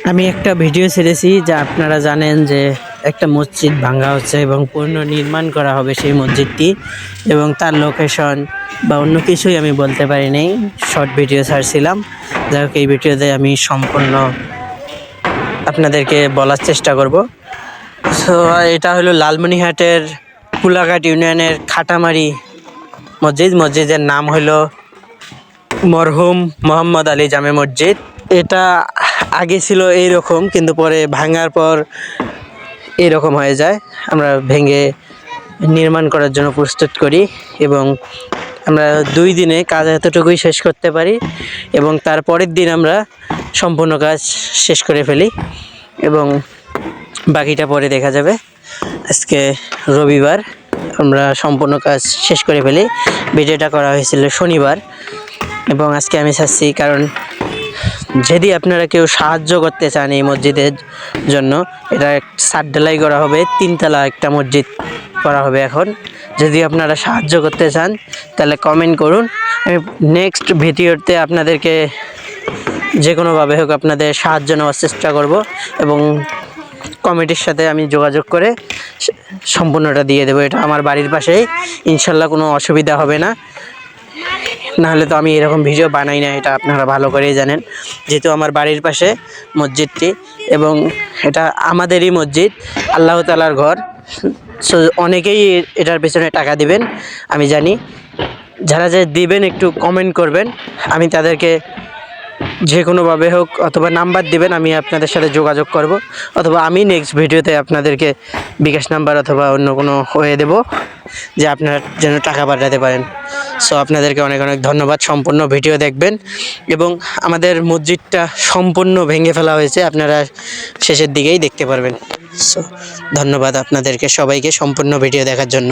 আমি একটা ভিডিও ছেড়েছি যা আপনারা জানেন যে একটা মসজিদ ভাঙা হচ্ছে এবং পুনর্নির্মাণ করা হবে সেই মসজিদটি, এবং তার লোকেশন বা অন্য কিছুই আমি বলতে পারিনি। শর্ট ভিডিও ছাড়ছিলাম, যাই হোক এই ভিডিওতে আমি সম্পূর্ণ আপনাদেরকে বলার চেষ্টা করব। সো এটা হলো লালমনিরহাটের কুলাঘাট ইউনিয়নের খাটামারি মসজিদের নাম হলো মরহুম মোহাম্মদ আলী জামে মসজিদ। এটা আগে ছিল এইরকম, কিন্তু পরে ভাঙার পর এইরকম হয়ে যায়। আমরা ভেঙে নির্মাণ করার জন্য প্রস্তুত করি এবং আমরা 2 দিনে কাজ এতটুকুই শেষ করতে পারি এবং তার পরের দিন আমরা সম্পূর্ণ কাজ শেষ করে ফেলি এবং বাকিটা পরে দেখা যাবে। আজকে রবিবার, আমরা সম্পূর্ণ কাজ শেষ করে ফেলি। ভিডিওটা করা হয়েছিল শনিবার এবং আজকে আমি চাচ্ছি, কারণ যদি আপনারা কেউ সাহায্য করতে চান এই মসজিদের জন্য, এটা ছাদ ঢালাই করা হবে, 3 তলা একটা মসজিদ করা হবে। এখন যদি আপনারা সাহায্য করতে চান তাহলে কমেন্ট করুন। আমি নেক্সট ভিডিওতে আপনাদেরকে যে কোনোভাবে হোক আপনাদের সাহায্য নেওয়ার চেষ্টা করব এবং কমিটির সাথে আমি যোগাযোগ করে সম্পূর্ণটা দিয়ে দেবো। এটা আমার বাড়ির পাশেই, ইনশাল্লাহ কোনো অসুবিধা হবে না। নাহলে তো আমি এরকম ভিডিও বানাই না, এটা আপনারা ভালো করেই জানেন। যেহেতু আমার বাড়ির পাশে মসজিদটি এবং এটা আমাদেরই মসজিদ, আল্লাহ তাআলার ঘর। সো অনেকেই এটার পেছনে টাকা দিবেন, আমি জানি। যারা যে দিবেন একটু কমেন্ট করবেন, আমি তাদেরকে যে কোনোভাবে হোক অথবা নাম্বার দিবেন, আমি আপনাদের সাথে যোগাযোগ করব, অথবা আমি নেক্সট ভিডিওতে আপনাদেরকে বিকাশ নাম্বার অথবা অন্য কোনো হয়ে দেব যে আপনারা যেন টাকা পাঠাতে পারেন। সো আপনাদেরকে অনেক অনেক ধন্যবাদ। সম্পূর্ণ ভিডিও দেখবেন এবং আমাদের মসজিদটা সম্পূর্ণ ভেঙে ফেলা হয়েছে, আপনারা শেষের দিকেই দেখতে পারবেন। সো ধন্যবাদ আপনাদেরকে সবাইকে সম্পূর্ণ ভিডিও দেখার জন্য।